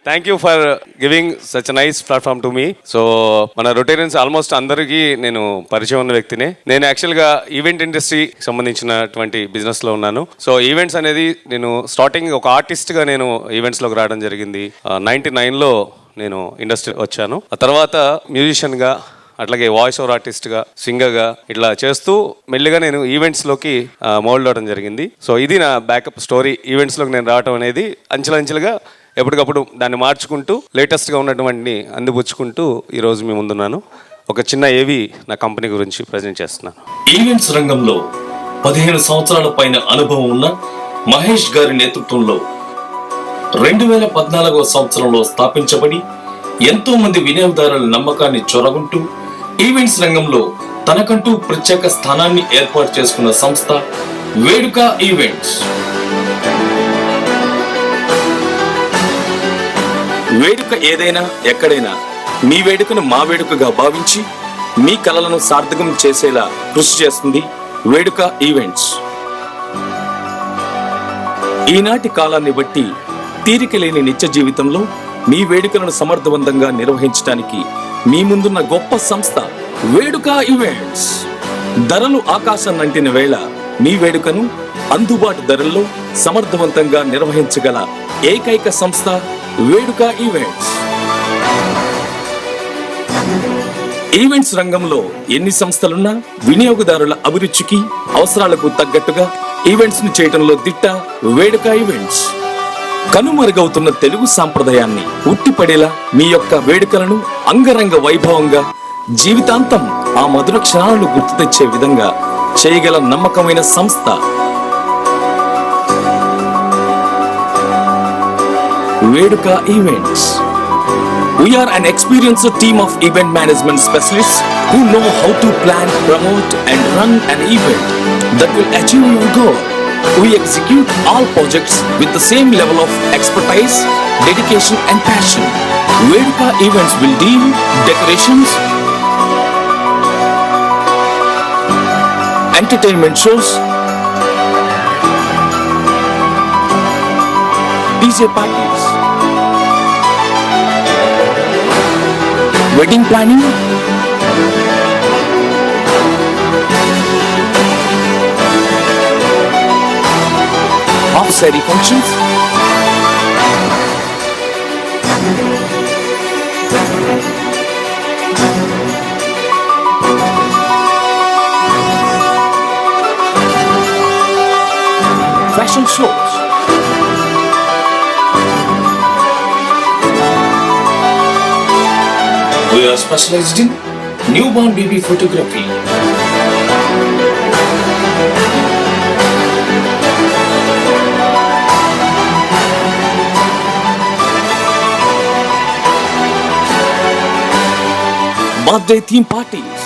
Thank you for giving such nice platform to me. So మన Rotarians almost అందరికీ నేను పరిచయం ఉన్న వ్యక్తినే. నేను యాక్చువల్గా ఈవెంట్ ఇండస్ట్రీకి సంబంధించినటువంటి బిజినెస్లో ఉన్నాను. సో ఈవెంట్స్ అనేది నేను స్టార్టింగ్ ఒక ఆర్టిస్ట్గా నేను ఈవెంట్స్లోకి రావడం జరిగింది. 99లో నేను ఇండస్ట్రీ వచ్చాను. ఆ తర్వాత మ్యూజిషియన్గా, అట్లాగే వాయిస్ ఓవర్ ఆర్టిస్ట్గా, సింగర్గా ఇట్లా చేస్తూ మెల్లిగా నేను ఈవెంట్స్లోకి మోల్డ్ అవడం జరిగింది. సో ఇది నా బ్యాకప్ స్టోరీ. ఈవెంట్స్లోకి నేను రావడం అనేది అంచెలంచెలుగా ఎప్పటికప్పుడు దాన్ని మార్చుకుంటూ లేటెస్ట్గా ఉన్నటువంటి అందిపుచ్చుకుంటూ ఈరోజు మీ ముందున్నాను. ఒక చిన్న ఏవి నా కంపెనీ గురించి ప్రజెంట్ చేస్తున్నాను. ఈవెంట్స్ రంగంలో 15 సంవత్సరాల పైన అనుభవం ఉన్న మహేష్ గారి నేతృత్వంలో 2014వ సంవత్సరంలో స్థాపించబడి ఎంతో మంది వినియోగదారుల నమ్మకాన్ని చొరగొంటూ ఈవెంట్స్ రంగంలో తనకంటూ ప్రత్యేక స్థానాన్ని ఏర్పాటు చేసుకున్న సంస్థ వేడుక ఈవెంట్స్. వేడుక ఏదైనా ఎక్కడైనా మీ వేడుకను మా వేడుకగా భావించి మీ కలలను సార్థకం చేసేలా కృషి చేస్తుంది వేడుక ఈవెంట్స్. ఈనాటి కాలాన్ని బట్టి తీరిక లేని నిత్య జీవితంలో మీ వేడుకలను సమర్థవంతంగా నిర్వహించడానికి మీ ముందున్న గొప్ప సంస్థ వేడుక ఈవెంట్స్. ధరలు ఆకాశాన్నంటిన వేళ మీ వేడుకను అందుబాటు ధరల్లో సమర్థవంతంగా నిర్వహించగల ఏకైక సంస్థ వేడుక ఈవెంట్స్. ఈవెంట్స్ రంగంలో ఎన్ని సంస్థలున్నా వినియోగదారుల అభిరుచికి అవసరాలకు తగ్గట్టుగా ఈవెంట్స్ ను చేయడంలో దిట్ట వేడుక ఈవెంట్స్. కనుమరుగవుతున్న తెలుగు సాంప్రదాయాన్ని ఉట్టిపడేలా మీ యొక్క వేడుకలను అంగరంగ వైభవంగా జీవితాంతం ఆ మధుర క్షణాలను గుర్తు తెచ్చే విధంగా చేయగల నమ్మకమైన సంస్థ వేడుక events. We are an experienced team of event management specialists who know how to plan, promote and run an event that will achieve your goal. We execute all projects with the same level of expertise, dedication and passion. Veduka Events will deal decorations, entertainment shows, DJ parties, wedding planning, half-saree functions, fashion shows, we are specialized in newborn baby photography, birthday theme parties,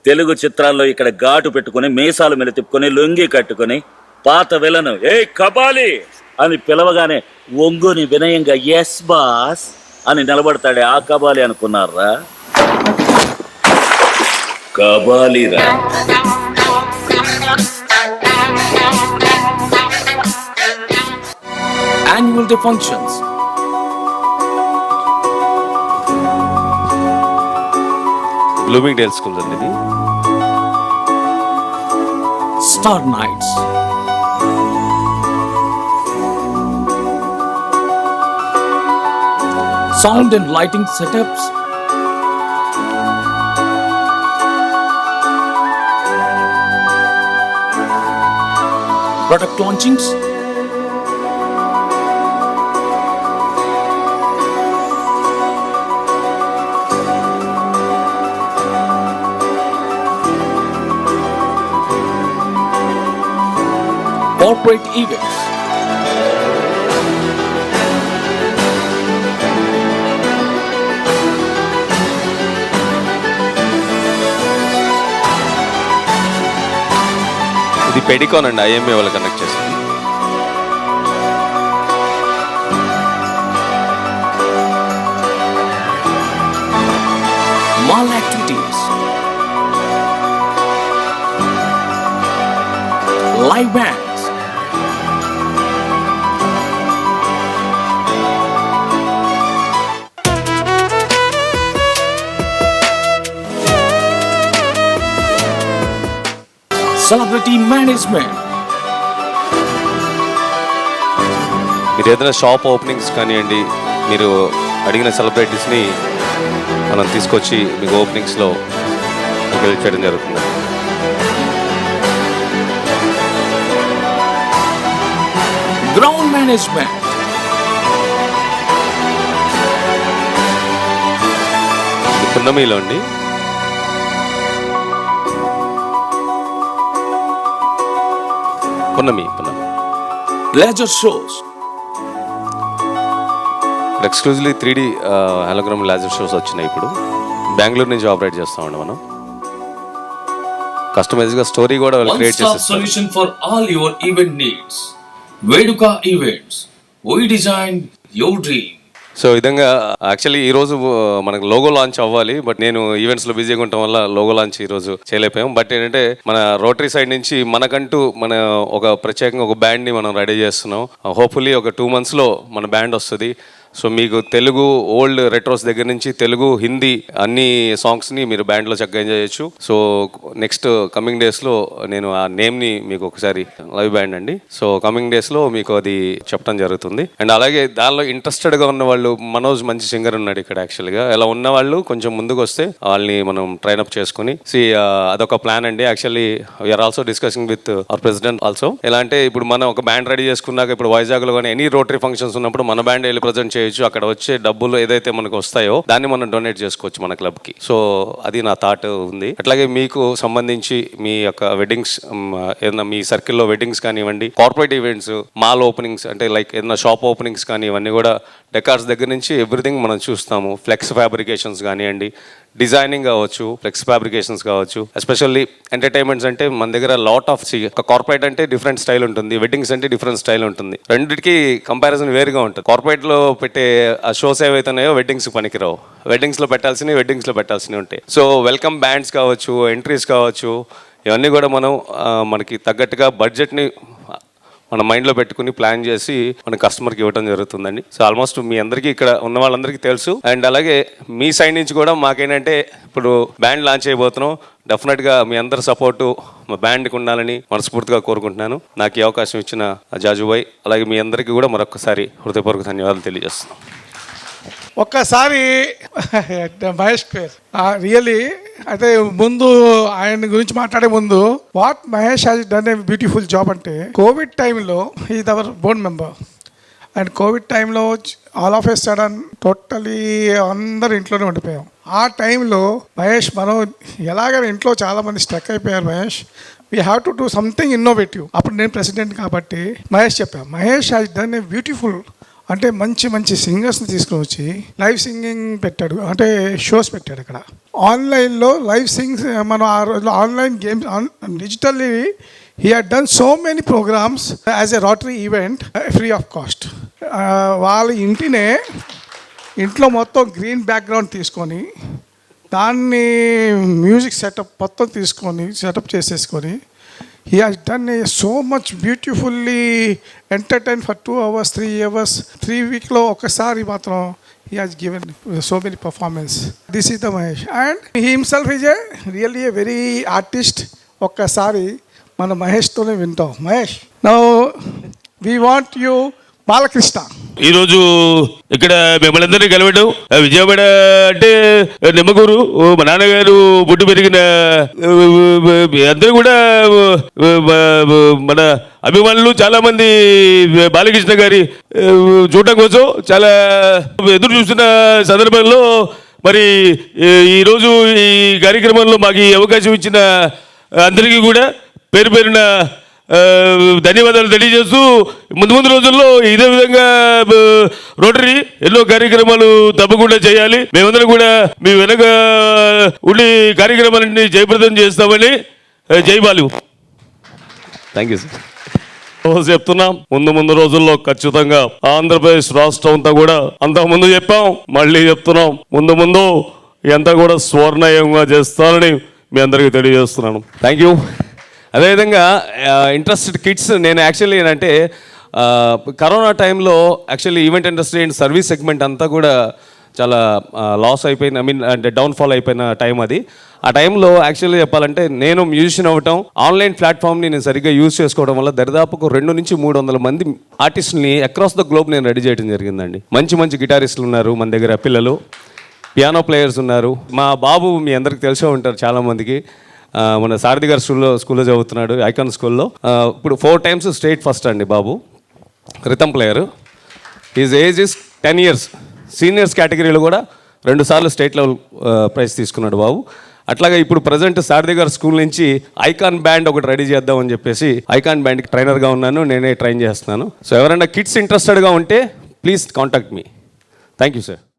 Telugu చిత్రాల్లో ఇక్కడ ఘాటు పెట్టుకుని మీసాలు మీద తిప్పుకొని లొంగి కట్టుకుని పాత విలను ఏ కబాలి అని పిలవగానే ఒంగుని వినయంగా ఎస్ బాస్ అని నిలబడతాడే ఆ కబాలి అనుకున్నారా? కబాలిరా. annual day functions, Bloomingdale school అండి ఇది. star nights, sound and lighting setups, product launchings, corporate events, ఇది పెడికాన్ అండి, ఐఎంఏ వాళ్ళు కనెక్ట్ చేస్తుంది. live bands. Celebrity management. మీరు ఏదైనా షాప్ ఓపెనింగ్స్ కానివ్వండి, మీరు అడిగిన సెలబ్రిటీస్ని మనం తీసుకొచ్చి మీకు ఓపెనింగ్స్లో మీకు హెల్ప్ చేయడం జరుగుతుంది. Ground management. ఇది పున్నమిలో అండి. పున్నమి Leisure shows. Exclusively 3D hologram laser shows వచ్చినాయి. ఇప్పుడు బెంగళూరు నుంచి ఆపరేట్ చేస్తామండి మనం. కస్టమైజ్గా స్టోరీ కూడా వాళ్ళు క్రియేట్ One-stop చేసేస్తారు. solution for all your event needs. Veduka Events. We design your dream. So ఈ విధంగా యాక్చువల్లీ ఈ రోజు మనకు లోగో లాంచ్ అవ్వాలి, బట్ నేను ఈవెంట్స్ లో బిజీగా ఉండటం వల్ల లోగో లాంచ్ ఈ రోజు చేయలేకపోయాం. బట్ ఏంటంటే మన రోటరీ సైడ్ నుంచి మనకంటూ మన ఒక ప్రత్యేకంగా ఒక బ్యాండ్ ని మనం రెడీ చేస్తున్నాం. హోప్ఫుల్లీ ఒక 2 months లో మన బ్యాండ్ వస్తుంది. సో మీకు తెలుగు ఓల్డ్ రెట్రోస్ దగ్గర నుంచి తెలుగు హిందీ అన్ని సాంగ్స్ని మీరు బ్యాండ్లో చక్కగా ఎంజాయ్ చేయొచ్చు. సో నెక్స్ట్ కమింగ్ డేస్లో నేను ఆ నేమ్ని మీకు ఒకసారి లైవ్ బ్యాండ్ అండి. సో కమింగ్ డేస్లో మీకు అది చెప్పడం జరుగుతుంది. అండ్ అలాగే దానిలో ఇంట్రెస్టెడ్గా ఉన్న వాళ్ళు, మనోజ్ మంచి సింగర్ ఉన్నాడు ఇక్కడ యాక్చువల్గా, ఇలా ఉన్న వాళ్ళు కొంచెం ముందుకు వస్తే వాళ్ళని మనం ట్రైన్అప్ చేసుకుని అదొక ప్లాన్ అండి. Actually we are also discussing with our president also. ఎలా అంటే ఇప్పుడు మనం ఒక బ్యాండ్ రెడీ చేసుకున్నాక ఇప్పుడు వైజాగ్లో కానీ ఎనీ రోటరీ ఫంక్షన్స్ ఉన్నప్పుడు మన బ్యాండ్ వెళ్ళి ప్రజెంట్ చేయొచ్చు. అక్కడ వచ్చే డబ్బులు ఏదైతే మనకు వస్తాయో దాన్ని మనం డొనేట్ చేసుకోవచ్చు మన క్లబ్ కి. సో అది నా థాట్ ఉంది. అట్లాగే మీకు సంబంధించి మీ యొక్క వెడ్డింగ్స్, ఏదైనా మీ సర్కిల్లో వెడ్డింగ్స్ కానివ్వండి, కార్పొరేట్ ఈవెంట్స్, మాల్ ఓపెనింగ్స్ అంటే లైక్ ఏదైనా షాప్ ఓపెనింగ్స్ కానీ, ఇవన్నీ కూడా డెకార్స్ దగ్గర నుంచి ఎవ్రీథింగ్ మనం చూస్తాము. ఫ్లెక్స్ ఫ్యాబ్రికేషన్స్ కానివ్వండి, డిజైనింగ్ కావచ్చు, ఫ్లెక్స్ ఫ్యాబ్రికేషన్స్ కావచ్చు. ఎస్పెషల్లీ ఎంటర్టైన్మెంట్స్ అంటే మన దగ్గర లాట్ ఆఫ్ కార్పొరేట్ అంటే డిఫరెంట్ స్టైల్ ఉంటుంది, వెడ్డింగ్స్ అంటే డిఫరెంట్ స్టైల్ ఉంటుంది. రెండింటికి కంపారిజన్ వేరుగా ఉంటుంది. కార్పొరేట్లో పెట్టే ఆ షోస్ ఏవైతున్నాయో వెడ్డింగ్స్ పనికిరావు, వెడ్డింగ్స్లో పెట్టాల్సినవి ఉంటాయి. సో వెల్కమ్ బ్యాండ్స్ కావచ్చు, ఎంట్రీస్ కావచ్చు, ఇవన్నీ కూడా మనం మనకి తగ్గట్టుగా బడ్జెట్ని మన మైండ్లో పెట్టుకుని ప్లాన్ చేసి మన కస్టమర్కి ఇవ్వడం జరుగుతుందండి. సో ఆల్మోస్ట్ మీ అందరికీ ఇక్కడ ఉన్న వాళ్ళందరికీ తెలుసు. అండ్ అలాగే మీ సైడ్ నుంచి కూడా మాకేంటంటే ఇప్పుడు బ్యాండ్ లాంచ్ అయిపోతున్నాం. డెఫినెట్గా మీ అందరి సపోర్టు మా బ్యాండ్కి ఉండాలని మనస్ఫూర్తిగా కోరుకుంటున్నాను. నాకు ఈ అవకాశం ఇచ్చిన జాజుబాయ్, అలాగే మీ అందరికీ కూడా మరొకసారి హృదయపూర్వక ధన్యవాదాలు తెలియజేస్తున్నాను. ఒక్కసారి మహేష్ పేరు రియలీ అయితే ముందు ఆయన గురించి మాట్లాడే ముందు what Mahesh has done a beautiful job అంటే కోవిడ్ టైంలో is our board member. And Covid టైంలో all of a sudden totally అందరు ఇంట్లోనే ఉండిపోయాం. ఆ టైంలో మహేష్ మనం ఎలాగైనా ఇంట్లో చాలామంది స్టక్ అయిపోయారు. Mahesh we have to do something innovative. అప్పుడు నేను ప్రెసిడెంట్ కాబట్టి మహేష్ చెప్పాను, Mahesh has done a beautiful అంటే మంచి సింగర్స్ని తీసుకుని వచ్చి లైవ్ సింగింగ్ పెట్టాడు, అంటే షోస్ పెట్టాడు. అక్కడ ఆన్లైన్లో లైవ్ సింగ్స్ మనం ఆ రోజులో online games digitally he had done so many programs as a Rotary event free of cost. వాళ్ళ ఇంట్లో మొత్తం గ్రీన్ బ్యాక్గ్రౌండ్ తీసుకొని దాన్ని మ్యూజిక్ సెటప్ మొత్తం తీసుకొని సెటప్ చేసేసుకొని he has done so much beautifully entertained for 2 hours 3 hours 3 weeks lo okasari matram he has given so many performance. This is the Mahesh and he himself is a really a very artist. Okasari mana Mahesh tone vintam. Mahesh, now we want you Balakrishna. ఈరోజు ఇక్కడ మిమ్మల్ని అందరినీ కలవడం, విజయవాడ అంటే నిమ్మకూరు, మా నాన్నగారు పుట్టి పెరిగిన అందరూ కూడా మన అభిమానులు చాలా మంది బాలకృష్ణ గారి చూడటం కోసం చాలా ఎదురు చూస్తున్న సందర్భంలో మరి ఈరోజు ఈ కార్యక్రమంలో మాకు ఈ అవకాశం ఇచ్చిన అందరికీ కూడా పేరు పేరున ధన్యవాదాలు తెలియజేస్తూ ముందు రోజుల్లో ఇదే విధంగా రోటరీ ఎన్నో కార్యక్రమాలు తప్పకుండా చేయాలి. మేమందరం కూడా మీ వెనక ఉండి కార్యక్రమాలన్నీ జయప్రదం చేస్తామని జై బాలు. Thank you sir. చెప్తున్నాం, ముందు రోజుల్లో ఖచ్చితంగా ఆంధ్రప్రదేశ్ రాష్ట్రం అంతా కూడా అంతకుముందు చెప్పాం, మళ్ళీ చెప్తున్నాం, ముందు ఎంత కూడా స్వర్ణయంగా చేస్తారని మీ అందరికీ తెలియజేస్తున్నాను. Thank you. అదేవిధంగా ఇంట్రెస్టెడ్ కిడ్స్ నేను యాక్చువల్లీ ఏంటంటే కరోనా టైంలో actually event industry and service segment అంతా కూడా చాలా లాస్ అయిపోయిన అంటే డౌన్ఫాల్ అయిపోయిన టైం అది. ఆ టైంలో యాక్చువల్లీ చెప్పాలంటే నేను మ్యూజిషియన్ అవ్వటం, ఆన్లైన్ ప్లాట్ఫామ్ని నేను సరిగ్గా యూజ్ చేసుకోవడం వల్ల దరిదాపుకు 200 నుంచి 300 మంది ఆర్టిస్టులని అక్రాస్ ద గ్లోబ్ నేను రెడీ చేయడం జరిగిందండి. మంచి మంచి గిటారిస్టులు ఉన్నారు మన దగ్గర, పిల్లలు పియానో ప్లేయర్స్ ఉన్నారు. మా బాబు మీ అందరికి తెలిసే ఉంటారు చాలామందికి, మన సారథి గారు స్కూల్లో చదువుతున్నాడు, ఐకాన్ స్కూల్లో. ఇప్పుడు 4 times స్టేట్ ఫస్ట్ అండి బాబు, rhythm player. His age is 10 years. Seniors కేటగిరీలో కూడా 2 సార్లు స్టేట్ లెవెల్ ప్రైజ్ తీసుకున్నాడు బాబు. అట్లాగే ఇప్పుడు ప్రజెంట్ సారథి గారి స్కూల్ నుంచి ఐకాన్ బ్యాండ్ ఒకటి రెడీ చేద్దామని చెప్పేసి ఐకాన్ బ్యాండ్కి ట్రైనర్గా ఉన్నాను, నేనే ట్రైన్ చేస్తున్నాను. సో ఎవరైనా కిడ్స్ ఇంట్రెస్టెడ్గా ఉంటే please contact me. Thank you sir.